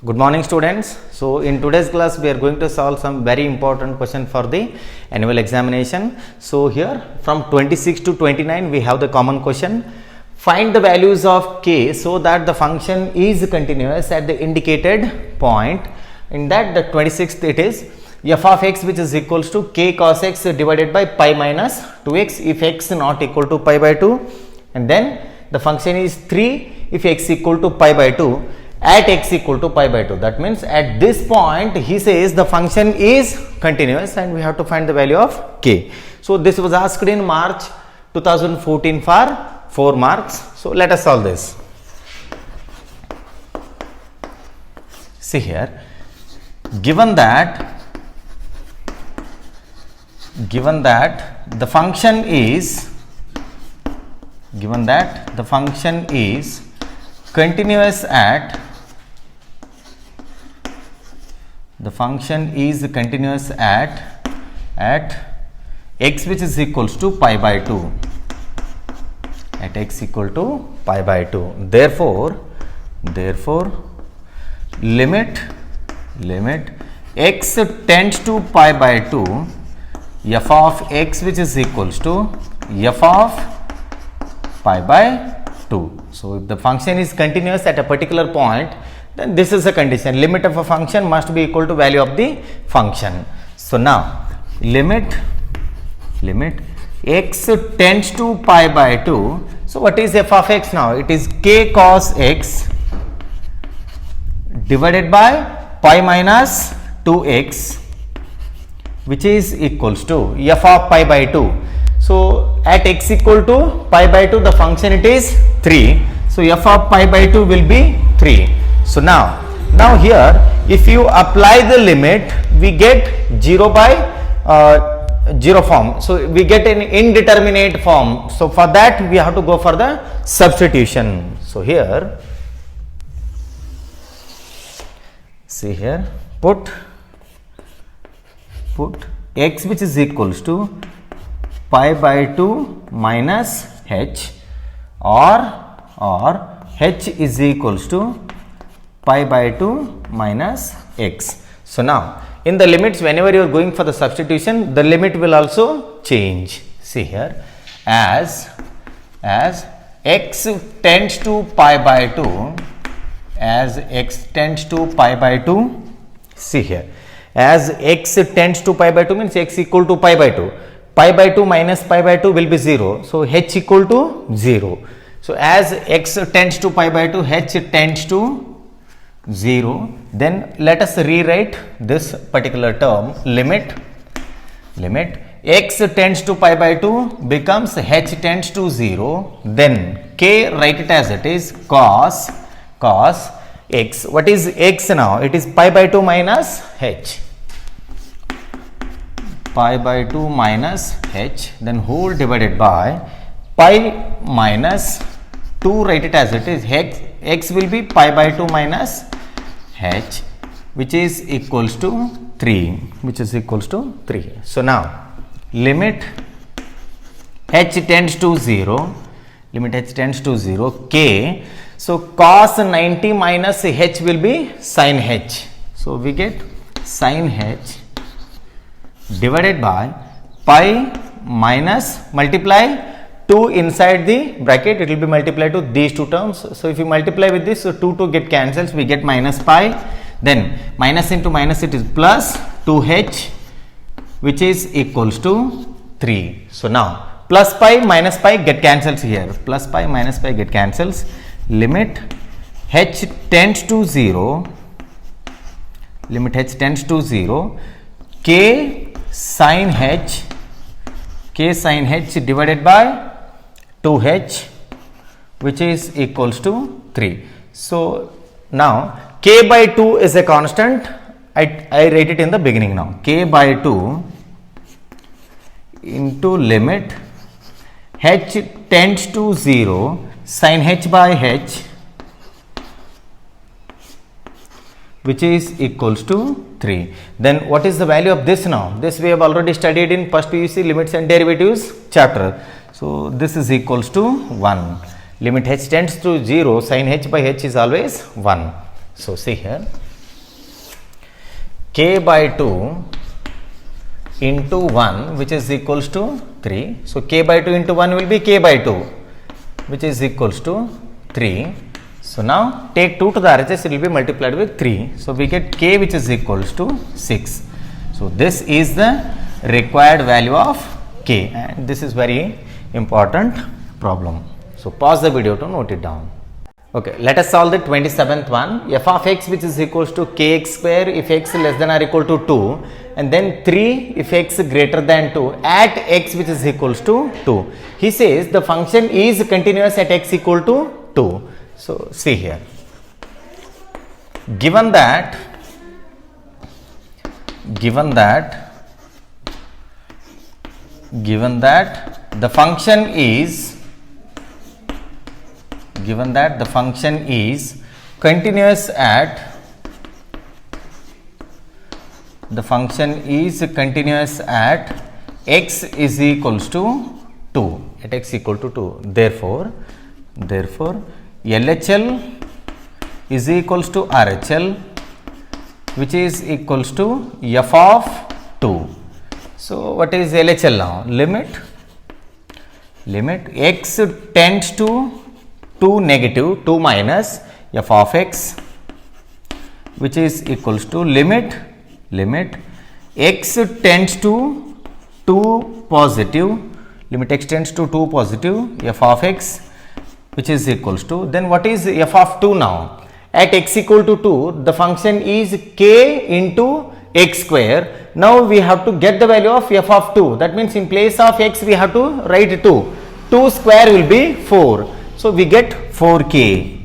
Good morning students. So in today's class we are going to solve some very important question for the annual examination. So here from 26 to 29 we have the common question. Find the values of k so that the function is continuous at the indicated point. In that the 26th it is f of x which is equals to k cos x divided by pi minus 2x if x not equal to pi by 2, and then the function is 3 if x equal to pi by 2 at x equal to pi by 2. That means at this point he says the function is continuous and we have to find the value of k. So this was asked in March 2014 for 4 marks. So let us solve this. See here, given that the function is continuous at x which is equals to pi by 2, at x equal to pi by 2. Therefore limit x tends to pi by 2, f of x which is equals to f of pi by 2. So if the function is continuous at a particular point, then this is a condition. Limit of a function must be equal to value of the function. So now limit x tends to pi by 2. So what is f of x now? It is k cos x divided by pi minus 2x which is equals to f of pi by 2. So at x equal to pi by 2 the function it is 3. So f of pi by 2 will be 3. So now here if you apply the limit we get 0 by 0 form. So we get an indeterminate form. So for that we have to go for the substitution. So here, see here, put x which is equals to pi by 2 minus h or h is equals to pi by 2 minus x. So now in the limits whenever you are going for the substitution the limit will also change. See here, as x tends to pi by 2, see here, as x tends to pi by 2 means x equal to pi by 2. Pi by 2 minus pi by 2 will be 0. So h equal to 0. So as x tends to pi by 2, h tends to 0. Then let us rewrite this particular term. Limit x tends to pi by 2 becomes h tends to 0. Then k, write it as it is, cos x. What is x now? It is pi by 2 minus h. Pi by 2 minus h, then whole divided by pi minus 2, write it as it is, x will be pi by 2 minus h which is equals to 3, So now limit h tends to 0, k. So cos 90 minus h will be sin h. So we get sin h divided by pi minus multiply 2 inside the bracket, it will be multiplied to these two terms. So if you multiply with this, so 2 get cancels, we get minus pi, then minus into minus it is plus 2h which is equals to 3. So now plus pi minus pi get cancels here, plus pi minus pi get cancels. Limit h tends to 0, k sin h divided by 2h which is equals to 3. So now k by 2 is a constant. I write it in the beginning now. K by 2 into limit h tends to 0 sin h by h which is equals to 3. Then what is the value of this now? This we have already studied in first PUC limits and derivatives chapter. So this is equals to 1. limit h tends to 0, sin h by h is always 1. So, see here k by 2 into 1 which is equals to 3. So, k by 2 into 1 will be k by 2 which is equals to 3. So, now take 2 to the RHS, it will be multiplied with 3. So, we get k which is equals to 6. So, this is the required value of k, and this is very important problem. So, pause the video to note it down. Okay, let us solve the 27th one. F of x which is equals to kx square if x less than or equal to 2, and then 3 if x greater than 2 at x which is equals to 2. He says the function is continuous at x equal to 2. So, see here, given that the function is continuous at x is equals to 2, at x equal to 2. Therefore LHL is equals to RHL which is equals to f of 2. So, what is LHL now? Limit x tends to 2 negative 2 minus f of x which is equals to limit x tends to 2 positive, limit x tends to 2 positive f of x which is equals to, then what is f of 2 now? At x equal to 2, the function is k into x square. Now, we have to get the value of f of 2. That means, in place of x we have to write 2. 2 square will be 4. So, we get 4k.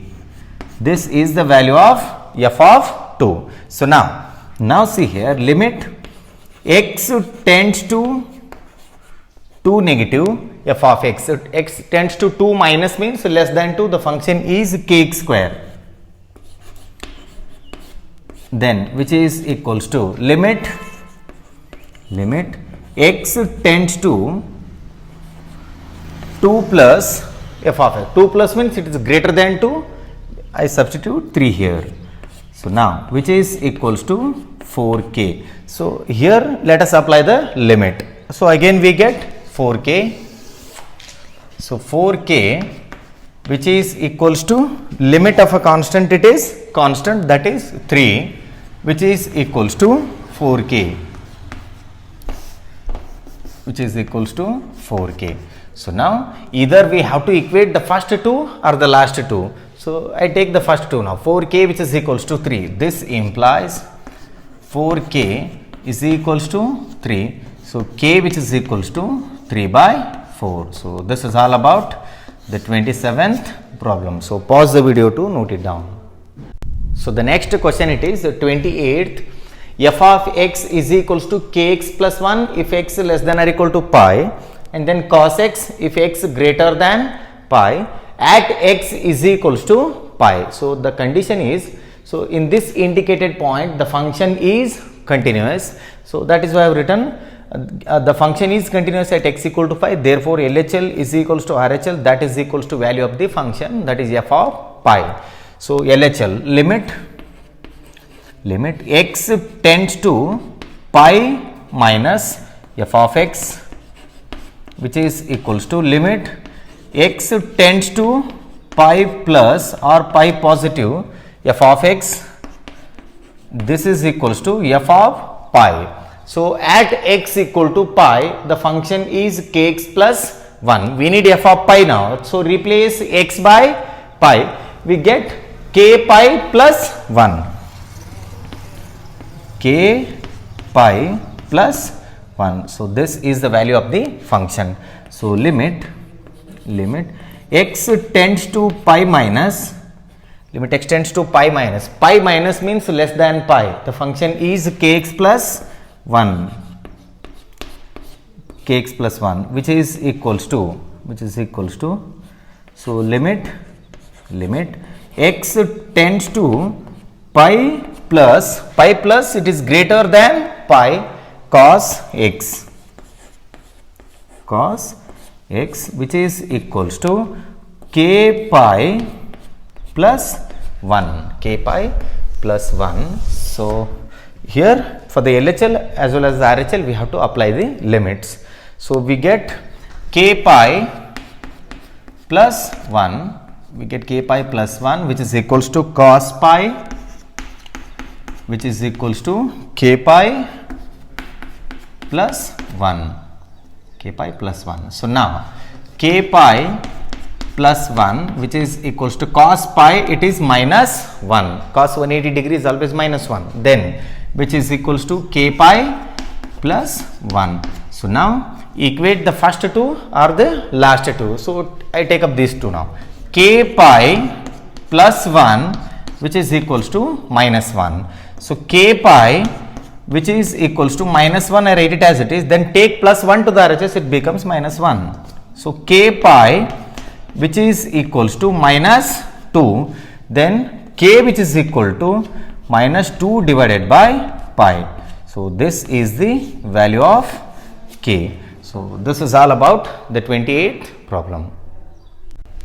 This is the value of f of 2. So, now see here, limit x tends to 2 negative f of x tends to 2 minus means less than 2, the function is kx square, then which is equals to limit x tends to 2 plus f of x. 2 plus means it is greater than 2, I substitute 3 here. So, now which is equals to 4k. So, here let us apply the limit. So, again we get 4k. So, 4k which is equals to limit of a constant, it is constant, that is 3, which is equals to 4k, which is equals to 4k. So, now either we have to equate the first two or the last two. So, I take the first two now, 4k which is equals to 3. This implies 4k is equals to 3. So, k which is equals to 3 by 4. So, this is all about the 27th problem. So, pause the video to note it down. So, the next question it is 28th. F of x is equals to kx plus 1 if x less than or equal to pi, and then cos x if x greater than pi at x is equals to pi. So, the condition is, so in this indicated point the function is continuous. So, that is why I have written the function is continuous at x equal to pi. Therefore, LHL is equals to RHL, that is equals to value of the function, that is f of pi. So, LHL limit x tends to pi minus f of x which is equals to limit x tends to pi plus or pi positive f of x, this is equals to f of pi. So, at x equal to pi the function is kx plus 1, we need f of pi now. So, replace x by pi, we get k pi plus 1, k pi plus 1. So, this is the value of the function. So, limit x tends to pi minus, limit x tends to pi minus means less than pi, the function is kx plus 1, kx plus 1 which is equals to, so limit x tends to pi plus it is greater than pi cos x which is equals to k pi plus 1, So, Here for the LHL as well as the RHL we have to apply the limits. So we get k pi plus 1, we get k pi plus 1 which is equals to cos pi, which is equals to k pi plus 1, k pi plus 1. So now k pi plus 1 which is equals to cos pi, it is minus 1, cos 180 degree is always minus 1, then which is equals to k pi plus 1. So now equate the first two or the last two. So I take up these two now. K pi plus 1 which is equals to minus 1. So k pi which is equals to minus 1, I write it as it is, then take plus 1 to the RHS, it becomes minus 1. So k pi which is equals to minus 2, then k which is equal to minus 2 divided by pi. So this is the value of k. So this is all about the 28th problem.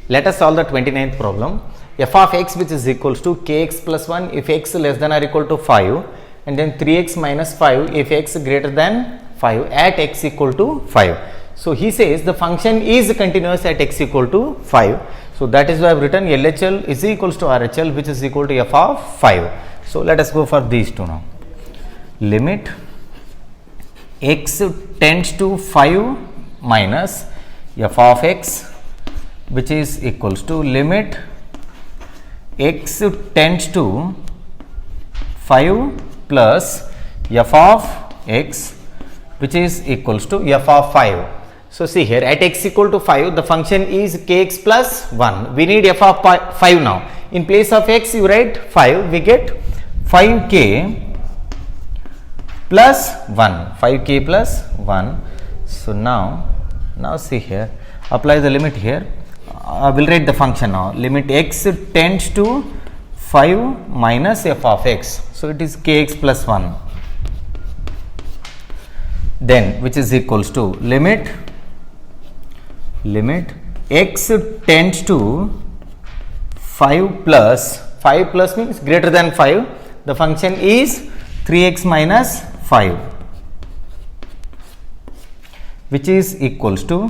Let us solve the 29th problem. F of x which is equals to kx plus 1 if x less than or equal to 5, and then 3x minus 5 if x greater than 5 at x equal to 5. So he says the function is continuous at x equal to 5. So that is why I have written LHL is equals to RHL which is equal to f of 5. So let us go for these two now. Limit x tends to 5 minus f of x which is equals to limit x tends to 5 plus f of x which is equals to f of 5. So see here, at x equal to 5 the function is kx plus 1. We need f of 5 now. In place of x you write 5, we get 5k plus 1, 5k plus 1. So now see here, apply the limit here. I will write the function now. Limit x tends to 5 minus f of x. So it is kx plus 1. Then which is equals to limit x tends to 5 plus means greater than 5. The function is 3x minus 5 which is equals to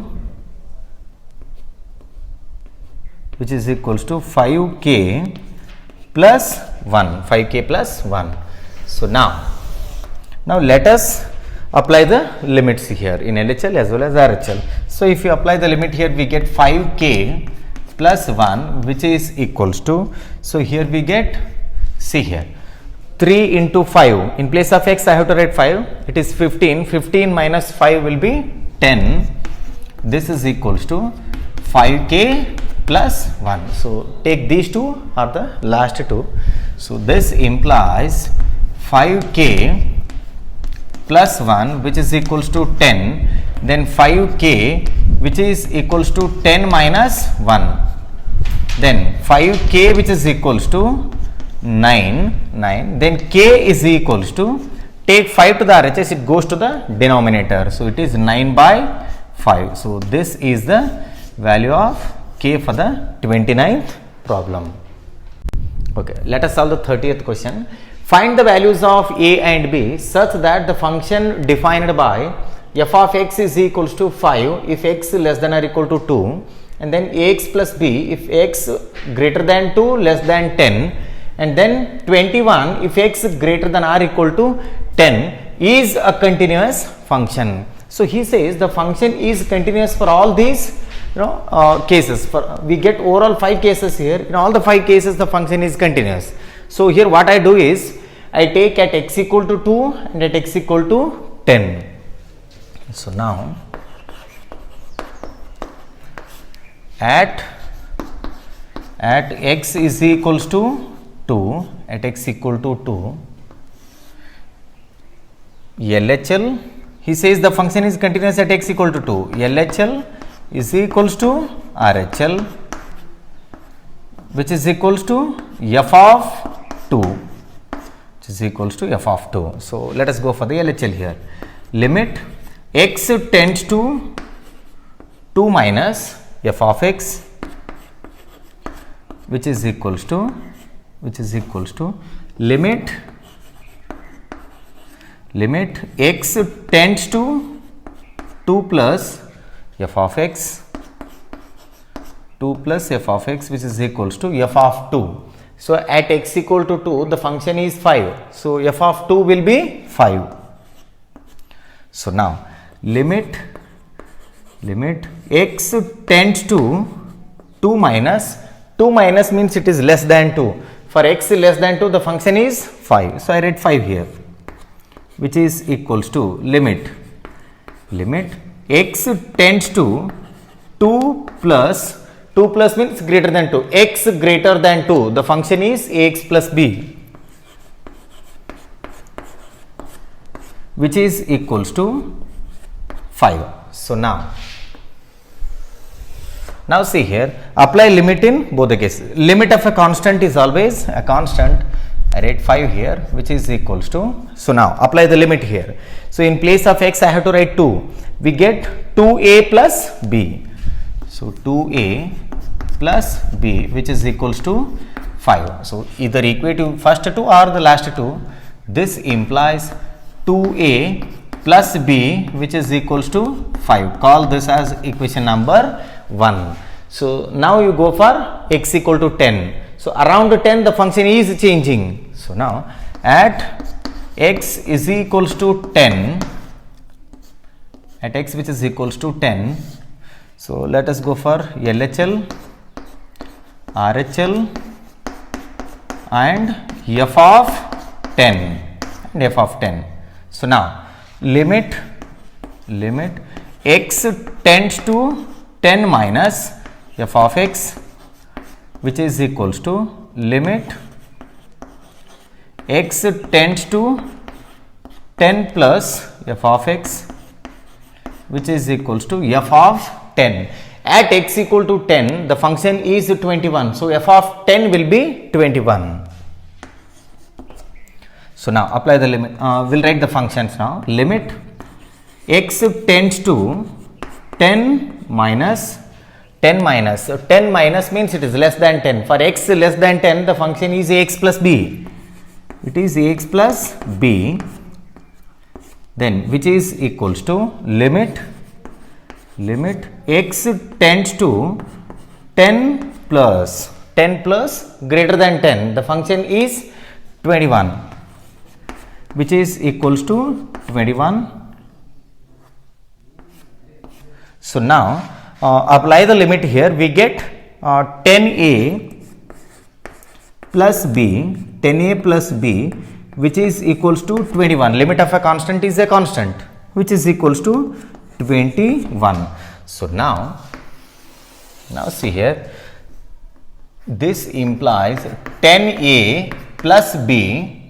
5k plus 1, 5k plus 1. So now let us apply the limits here in LHL as well as RHL. So if you apply the limit here, we get 5k plus 1 which is equals to, so here we get, see here, 3 into 5, in place of x I have to write 5, it is 15, 15 minus 5 will be 10, this is equals to 5k plus 1. So take these two or the last two. So this implies 5k plus 1 which is equals to 10, then 5k which is equals to 10 minus 1, then 5k which is equals to 9, then k is equals to, take 5 to the RHS, it goes to the denominator. So it is 9 by 5. So this is the value of k for the 29th problem. Okay, let us solve the 30th question. Find the values of a and b such that the function defined by f of x is equals to 5 if x less than or equal to 2, and then ax plus b if x greater than 2 less than 10, and then 21 if x greater than or equal to 10 is a continuous function. So he says the function is continuous for all these cases. For we get overall 5 cases here. In all the 5 cases the function is continuous. So here what I do is I take at x equal to 2 and at x equal to 10. So now at x is equals to 2, at x equal to 2, LHL, he says the function is continuous at x equal to 2, LHL is equals to RHL which is equals to f of 2, which is equals to f of 2. So let us go for the LHL here. Limit x tends to 2 minus f of x which is equals to limit limit x tends to 2 plus f of x, 2 plus f of x, which is equals to f of 2. So, at x equal to 2, the function is 5. So, f of 2 will be 5. So, now limit x tends to 2 minus means it is less than 2. For x less than 2, the function is 5. So, I write 5 here, which is equals to limit x tends to 2 plus means greater than 2, x greater than 2, the function is ax plus b, which is equals to 5. So, now see here, apply limit in both the cases. Limit of a constant is always a constant. I write 5 here, which is equals to, so now apply the limit here. So, in place of x I have to write 2, we get 2a plus b. So, 2a plus b, which is equals to 5. So, either equate to first two or the last two. This implies 2a plus b, which is equals to 5. Call this as equation number 1. So, now you go for x equal to 10. So, around 10 the function is changing. So, now at x is equals to 10, at x which is equals to 10. So, let us go for LHL, RHL and f of 10 and f of 10. So, now limit x tends to 10 minus f of x, which is equals to limit x tends to 10 plus f of x, which is equals to f of 10. At x equal to 10, the function is 21. So, f of 10 will be 21. So, now apply the limit, we will write the functions now. Limit x tends to 10 minus, so 10 minus means it is less than 10. For x less than 10, the function is ax plus b. It is ax plus b, then which is equals to limit x tends to 10 plus greater than 10, the function is 21, which is equals to 21. So, now apply the limit here, we get 10a plus b, 10a plus b, which is equals to 21. Limit of a constant is a constant, which is equals to 21. So, now see here, this implies 10a plus b,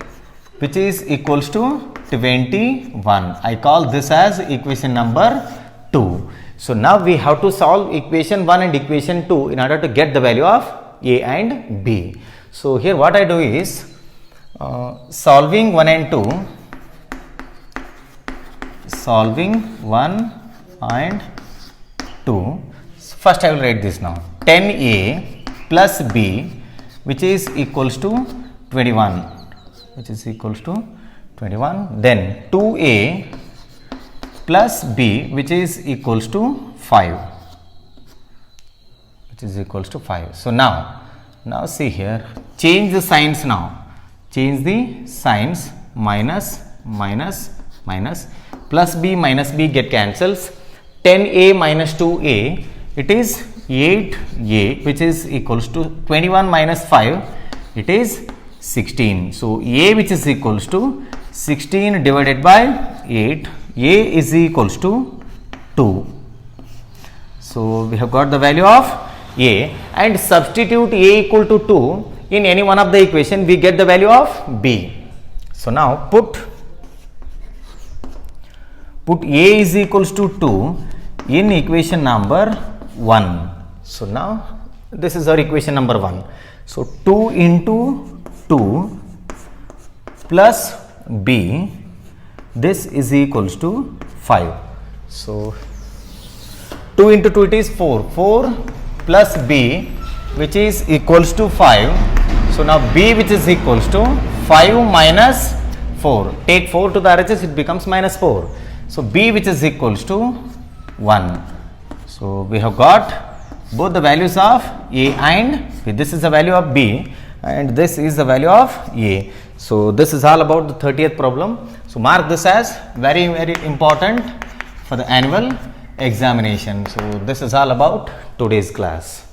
which is equals to 21. I call this as equation number 2. So, now we have to solve equation 1 and equation 2 in order to get the value of a and b. So, here what I do is solving 1 and 2, solving 1 and 2. First I will write this now, 10a plus b, which is equals to 21, which is equals to 21. Then 2a plus b, which is equals to 5, which is equals to 5. So, now see here, change the signs now, change the signs, minus, plus b minus b get cancels, 10a minus 2a, it is 8a, which is equals to 21 minus 5, it is 16. So, a which is equals to 16 divided by 8, a is equals to 2. So, we have got the value of a and substitute a equal to 2 in any one of the equation, we get the value of b. So, now put a is equals to 2 in equation number 1. So, now this is our equation number 1. So, 2 into 2 plus b, this is equals to 5. So, 2 into 2 it is 4 plus b, which is equals to 5. So, now b which is equals to 5 minus 4. Take 4 to the RHS, it becomes minus 4. So B, which is equals to 1. So we have got both the values of A and B. This is the value of B and this is the value of A. So this is all about the 30th problem. So mark this as very important for the annual examination. So this is all about today's class.